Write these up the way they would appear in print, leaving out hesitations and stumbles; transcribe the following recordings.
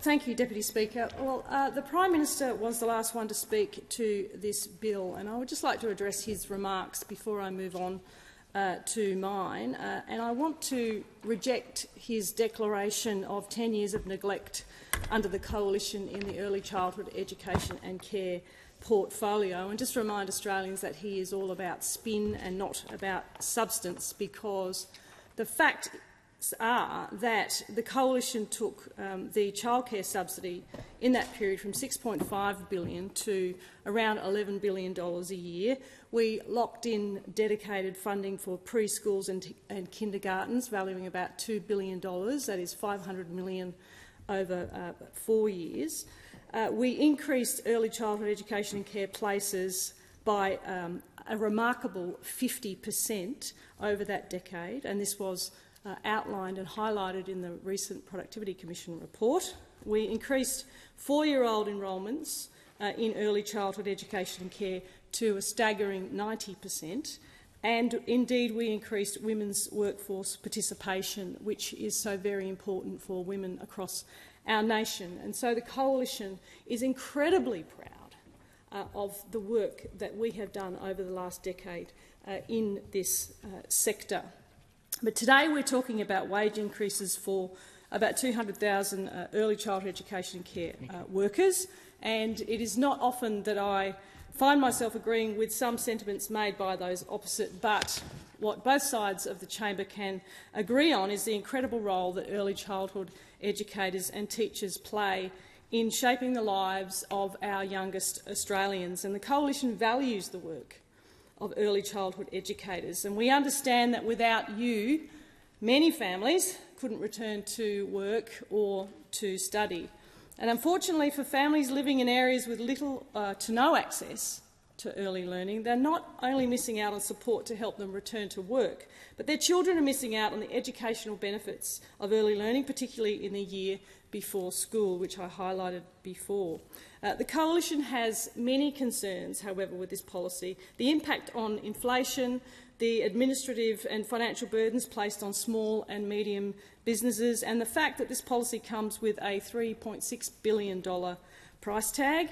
Thank you, Deputy Speaker. Well, the Prime Minister was the last one to speak to this bill, and I would just like to address his remarks before I move on to mine. And I want to reject his declaration of 10 years of neglect under the Coalition in the early childhood education and care portfolio, and just remind Australians that he is all about spin and not about substance, because the facts are that the Coalition took the childcare subsidy in that period from $6.5 billion to around $11 billion a year. We locked in dedicated funding for preschools and kindergartens, valuing about $2 billion. That is $500 million over 4 years. We increased early childhood education and care places by a remarkable 50% over that decade, and this was outlined and highlighted in the recent Productivity Commission report. We increased 4-year-old enrolments in early childhood education and care to a staggering 90%, and indeed we increased women's workforce participation, which is so very important for women across our nation. And so the Coalition is incredibly proud of the work that we have done over the last decade in this sector. But today we're talking about wage increases for about 200,000 early childhood education and care workers, and it is not often that I find myself agreeing with some sentiments made by those opposite, but what both sides of the chamber can agree on is the incredible role that early childhood educators and teachers play in shaping the lives of our youngest Australians. And the Coalition values the work of early childhood educators, and we understand that without you, many families couldn't return to work or to study. And unfortunately for families living in areas with little to no access to early learning, they're not only missing out on support to help them return to work, but their children are missing out on the educational benefits of early learning, particularly in the year before school, which I highlighted before. The Coalition has many concerns, however, with this policy. The impact on inflation, the administrative and financial burdens placed on small and medium businesses, and the fact that this policy comes with a $3.6 billion price tag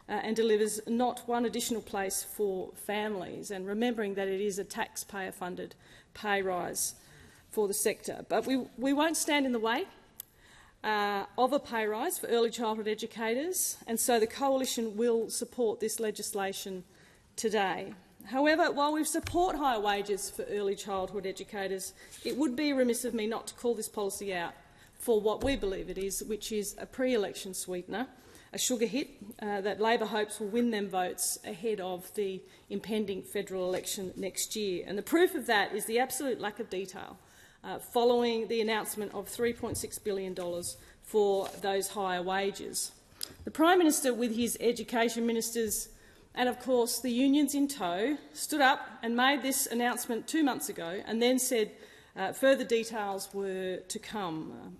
and delivers not one additional place for families, and remembering that it is a taxpayer-funded pay rise for the sector. But we won't stand in the way of a pay rise for early childhood educators, and so the Coalition will support this legislation today. However, while we support higher wages for early childhood educators, it would be remiss of me not to call this policy out for what we believe it is, which is a pre-election sweetener, a sugar hit that Labor hopes will win them votes ahead of the impending federal election next year. And the proof of that is the absolute lack of detail following the announcement of $3.6 billion for those higher wages. The Prime Minister, with his education ministers and, of course, the unions in tow, stood up and made this announcement 2 months ago and then said further details were to come.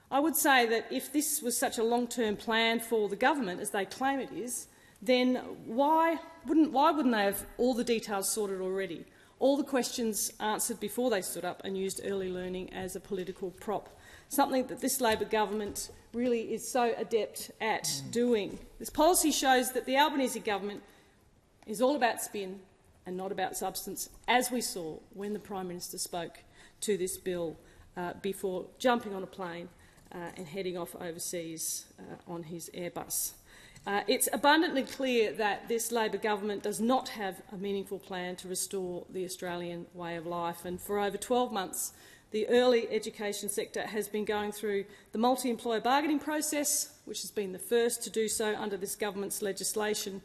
I would say that if this was such a long-term plan for the government, as they claim it is, then why wouldn't they have all the details sorted already? All the questions answered before they stood up and used early learning as a political prop, something that this Labor government really is so adept at doing. This policy shows that the Albanese government is all about spin and not about substance, as we saw when the Prime Minister spoke to this bill before jumping on a plane and heading off overseas on his Airbus. It's abundantly clear that this Labor government does not have a meaningful plan to restore the Australian way of life, and for over 12 months the early education sector has been going through the multi-employer bargaining process, which has been the first to do so under this government's legislation.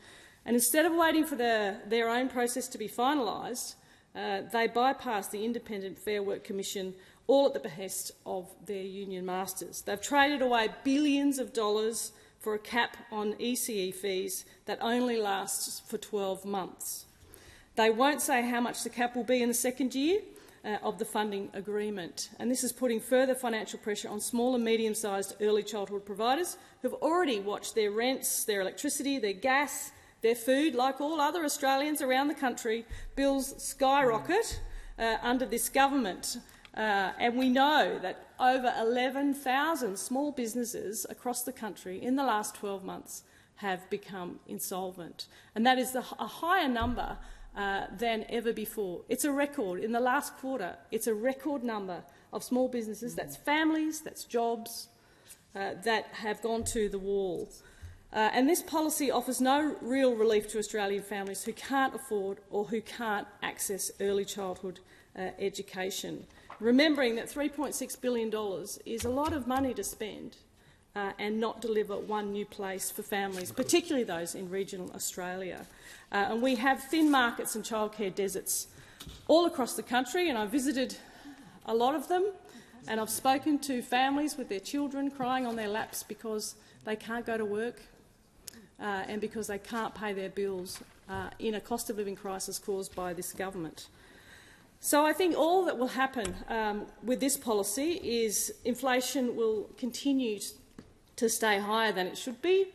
And instead of waiting for their own process to be finalised, they bypassed the Independent Fair Work Commission, all at the behest of their union masters. They've traded away billions of dollars for a cap on ECE fees that only lasts for 12 months. They won't say how much the cap will be in the second year of the funding agreement, and this is putting further financial pressure on small and medium-sized early childhood providers who have already watched their rents, their electricity, their gas, their food, like all other Australians around the country, bills skyrocket under this government. And we know that over 11,000 small businesses across the country in the last 12 months have become insolvent. And that is a higher number than ever before. It's a record. In the last quarter, it's a record number of small businesses. That's families, that's jobs that have gone to the wall. And this policy offers no real relief to Australian families who can't afford or who can't access early childhood education. Remembering that $3.6 billion is a lot of money to spend and not deliver one new place for families, particularly those in regional Australia. And we have thin markets and childcare deserts all across the country, and I've visited a lot of them, and I've spoken to families with their children crying on their laps because they can't go to work and because they can't pay their bills in a cost of living crisis caused by this government. So I think all that will happen with this policy is inflation will continue to stay higher than it should be.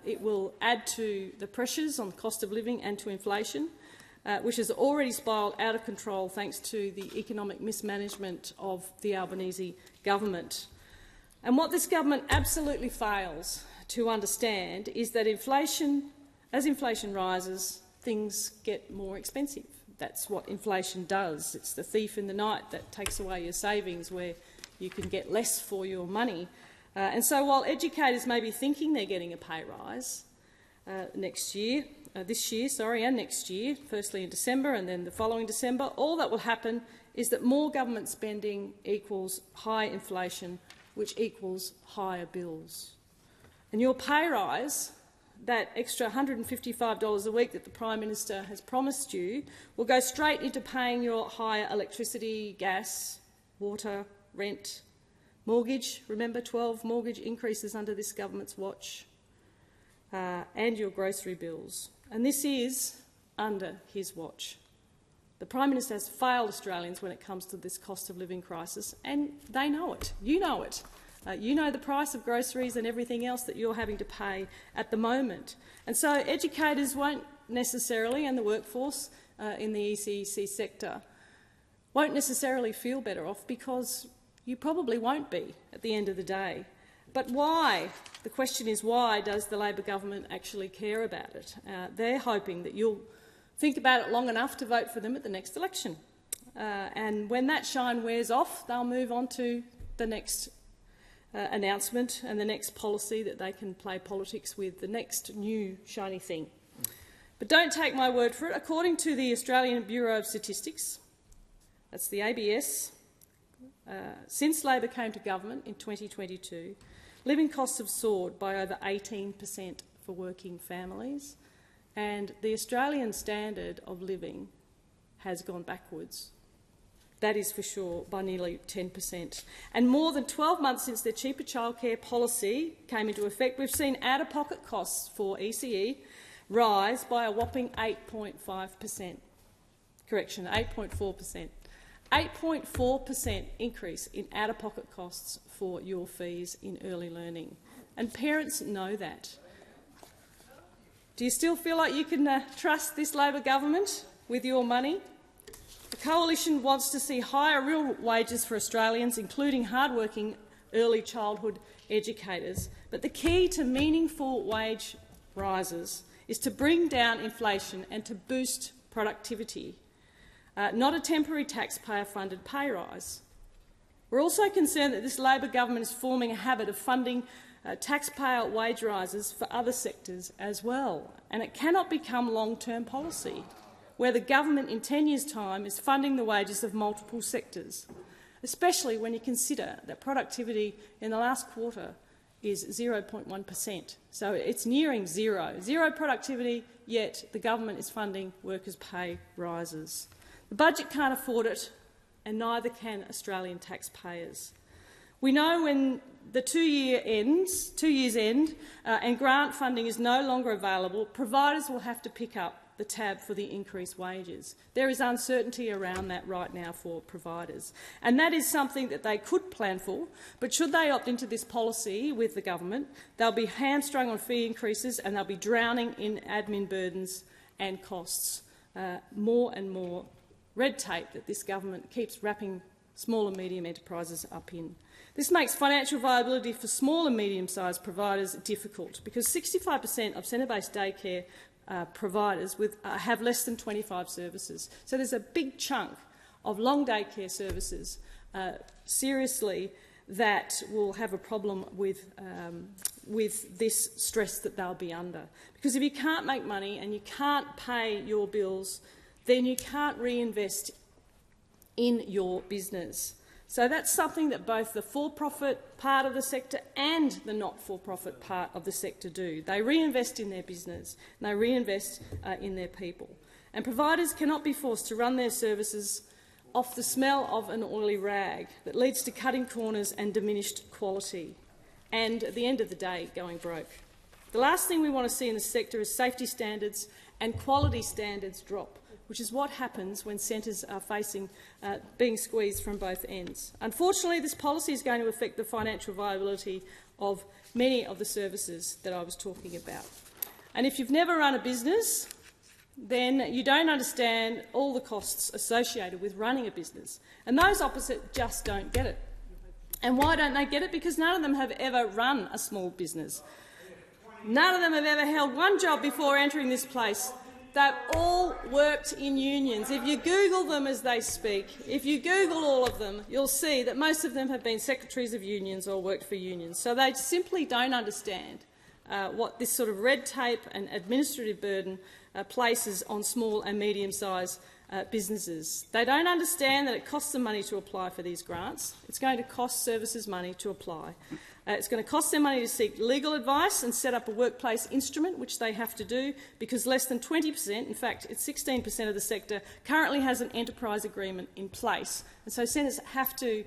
It will add to the pressures on the cost of living and to inflation, which has already spiralled out of control thanks to the economic mismanagement of the Albanese government. And what this government absolutely fails to understand is that as inflation rises, things get more expensive. That's what inflation does. It's the thief in the night that takes away your savings where you can get less for your money. And so while educators may be thinking they're getting a pay rise this year, and next year, firstly in December and then the following December, all that will happen is that more government spending equals high inflation, which equals higher bills. And your pay rise, that extra $155 a week that the Prime Minister has promised you, will go straight into paying your higher electricity, gas, water, rent, mortgage. Remember, 12 mortgage increases under this government's watch, and your grocery bills. And this is under his watch. The Prime Minister has failed Australians when it comes to this cost of living crisis, and they know it. You know it. You know the price of groceries and everything else that you're having to pay at the moment. And so educators won't necessarily, and the workforce in the ECEC sector, won't necessarily feel better off because you probably won't be at the end of the day. But why? The question is, why does the Labor government actually care about it? They're hoping that you'll think about it long enough to vote for them at the next election. And when that shine wears off, they'll move on to the next announcement and the next policy that they can play politics with, the next new shiny thing. But don't take my word for it. According to the Australian Bureau of Statistics, that's the ABS, since Labor came to government in 2022, living costs have soared by over 18% for working families, and the Australian standard of living has gone backwards. That is for sure, by nearly 10%. And more than 12 months since the cheaper childcare policy came into effect, we've seen out-of-pocket costs for ECE rise by a whopping 8.5%. Correction, 8.4%. 8.4% increase in out-of-pocket costs for your fees in early learning. And parents know that. Do you still feel like you can trust this Labor government with your money? The Coalition wants to see higher real wages for Australians, including hard-working early childhood educators. But the key to meaningful wage rises is to bring down inflation and to boost productivity, not a temporary taxpayer-funded pay rise. We're also concerned that this Labor government is forming a habit of funding taxpayer wage rises for other sectors as well, and it cannot become long-term policy, where the government in 10 years' time is funding the wages of multiple sectors, especially when you consider that productivity in the last quarter is 0.1%. So it's nearing zero. Zero productivity, yet the government is funding workers' pay rises. The budget can't afford it, and neither can Australian taxpayers. We know when the 2 years end, and grant funding is no longer available, providers will have to pick up the tab for the increased wages. There is uncertainty around that right now for providers, and that is something that they could plan for, but should they opt into this policy with the government, they'll be hamstrung on fee increases and they'll be drowning in admin burdens and costs. More and more red tape that this government keeps wrapping small and medium enterprises up in. This makes financial viability for small and medium-sized providers difficult because 65% of centre-based daycare providers have less than 25 services. So there's a big chunk of long daycare services, seriously, that will have a problem with this stress that they'll be under. Because if you can't make money and you can't pay your bills, then you can't reinvest in your business. So that's something that both the for-profit part of the sector and the not-for-profit part of the sector do. They reinvest in their business and they reinvest in their people. And providers cannot be forced to run their services off the smell of an oily rag that leads to cutting corners and diminished quality, and at the end of the day, going broke. The last thing we want to see in the sector is safety standards and quality standards drop, which is what happens when centres are facing being squeezed from both ends. Unfortunately, this policy is going to affect the financial viability of many of the services that I was talking about. And if you've never run a business, then you don't understand all the costs associated with running a business. And those opposite just don't get it. And why don't they get it? Because none of them have ever run a small business. None of them have ever held one job before entering this place. They've all worked in unions. If you Google them as they speak, if you Google all of them, you'll see that most of them have been secretaries of unions or worked for unions. So they simply don't understand what this sort of red tape and administrative burden places on small and medium-sized businesses. They don't understand that it costs them money to apply for these grants. It's going to cost services money to apply. It's going to cost them money to seek legal advice and set up a workplace instrument, which they have to do, because less than 20%, in fact it's 16% of the sector, currently has an enterprise agreement in place. And so centres have to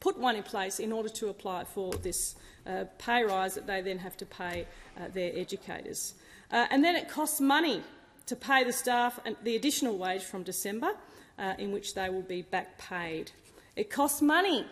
put one in place in order to apply for this pay rise that they then have to pay their educators. And then it costs money to pay the staff the additional wage from December, in which they will be back paid. It costs money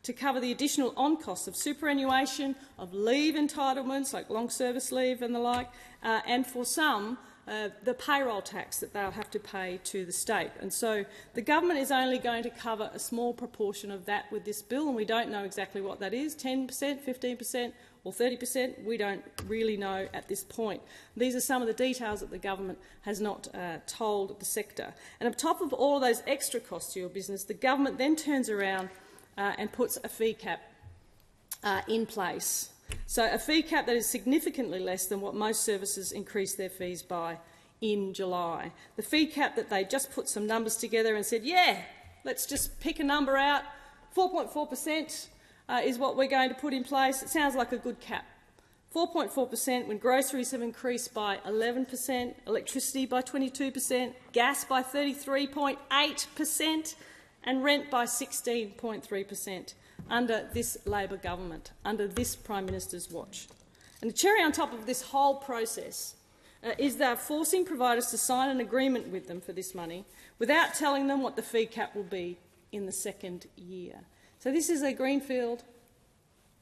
to cover the additional on-costs of superannuation, of leave entitlements like long service leave and the like, and for some, the payroll tax that they'll have to pay to the state. And so the government is only going to cover a small proportion of that with this bill, and we don't know exactly what that is, 10%, 15% or 30%. We don't really know at this point. These are some of the details that the government has not told the sector. And on top of all of those extra costs to your business, the government then turns around and puts a fee cap in place. So a fee cap that is significantly less than what most services increase their fees by in July. The fee cap that they just put some numbers together and said, yeah, let's just pick a number out, 4.4% is what we're going to put in place. It sounds like a good cap. 4.4% when groceries have increased by 11%, electricity by 22%, gas by 33.8%, and rent by 16.3% under this Labor government, under this Prime Minister's watch. And the cherry on top of this whole process is they're forcing providers to sign an agreement with them for this money without telling them what the fee cap will be in the second year. So this is a greenfield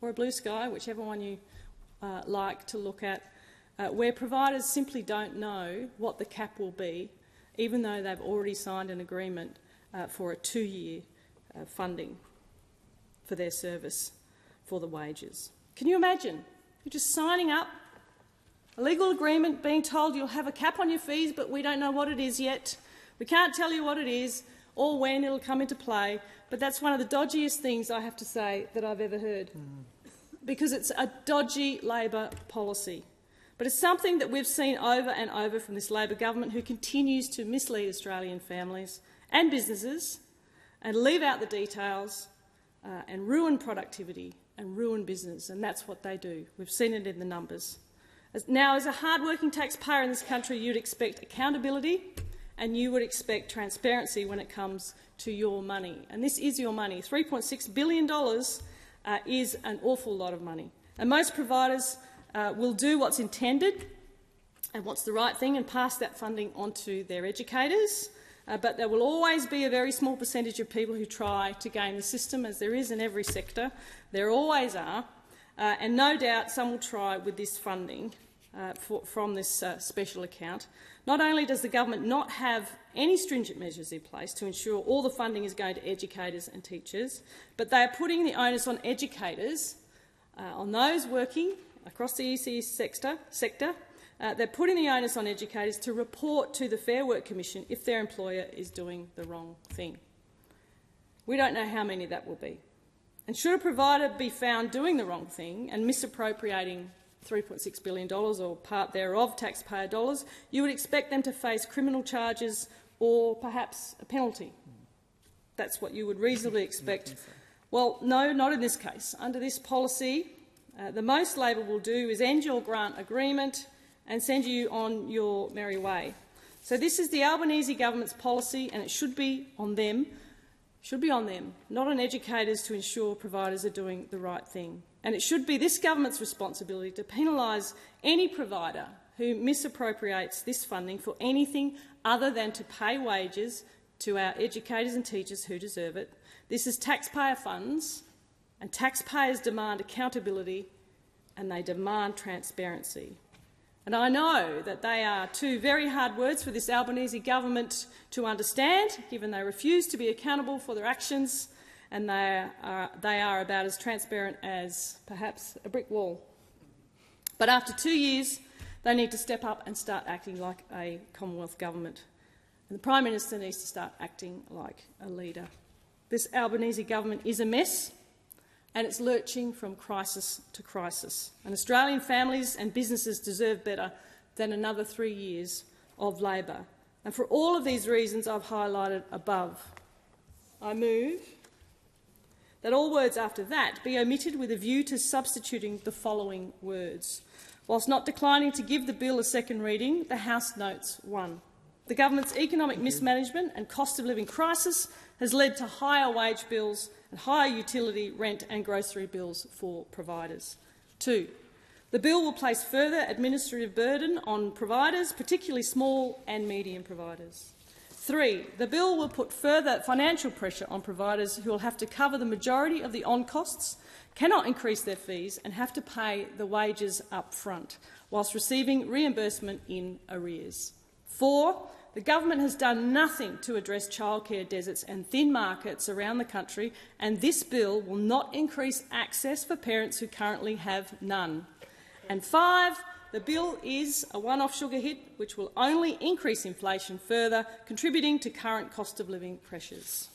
or a blue sky, whichever one you like to look at, where providers simply don't know what the cap will be, even though they've already signed an agreement for a 2-year funding for their service for the wages. Can you imagine? You're just signing up, a legal agreement, being told you'll have a cap on your fees, but we don't know what it is yet. We can't tell you what it is or when it'll come into play, but that's one of the dodgiest things, I have to say, that I've ever heard, because it's a dodgy Labor policy. But it's something that we've seen over and over from this Labor government, who continues to mislead Australian families and businesses and leave out the details and ruin productivity and ruin business, and that's what they do. We've seen it in the numbers. Now, as a hard-working taxpayer in this country, you'd expect accountability and you would expect transparency when it comes to your money. And this is your money. $3.6 billion is an awful lot of money. And most providers will do what's intended and what's the right thing and pass that funding on to their educators. But there will always be a very small percentage of people who try to game the system, as there is in every sector. There always are. And no doubt some will try with this funding. from this special account. Not only does the government not have any stringent measures in place to ensure all the funding is going to educators and teachers, but they are putting the onus on educators, on those working across the ECS sector. They're putting the onus on educators to report to the Fair Work Commission if their employer is doing the wrong thing. We don't know how many that will be. And should a provider be found doing the wrong thing and misappropriating $3.6 billion or part thereof taxpayer dollars, you would expect them to face criminal charges or perhaps a penalty. That's what you would reasonably expect. Well, no, not in this case. Under this policy, the most Labor will do is end your grant agreement and send you on your merry way. So this is the Albanese government's policy, and it should be on them. Not on educators, to ensure providers are doing the right thing. And it should be this government's responsibility to penalise any provider who misappropriates this funding for anything other than to pay wages to our educators and teachers who deserve it. This is taxpayer funds, and taxpayers demand accountability and they demand transparency. And I know that they are two very hard words for this Albanese government to understand, given they refuse to be accountable for their actions, and they are about as transparent as perhaps a brick wall. But after 2 years, they need to step up and start acting like a Commonwealth government. And the Prime Minister needs to start acting like a leader. This Albanese government is a mess, and it's lurching from crisis to crisis. And Australian families and businesses deserve better than another 3 years of Labor. And for all of these reasons I've highlighted above, I move that all words after that be omitted with a view to substituting the following words. Whilst not declining to give the bill a second reading, the House notes 1. The government's economic mismanagement and cost of living crisis has led to higher wage bills and higher utility, rent and grocery bills for providers. 2. The bill will place further administrative burden on providers, particularly small and medium providers. 3. The bill will put further financial pressure on providers who will have to cover the majority of the on-costs, cannot increase their fees and have to pay the wages up front, whilst receiving reimbursement in arrears. 4. The government has done nothing to address childcare deserts and thin markets around the country, and this bill will not increase access for parents who currently have none. And 5. The bill is a one-off sugar hit which will only increase inflation further, contributing to current cost of living pressures.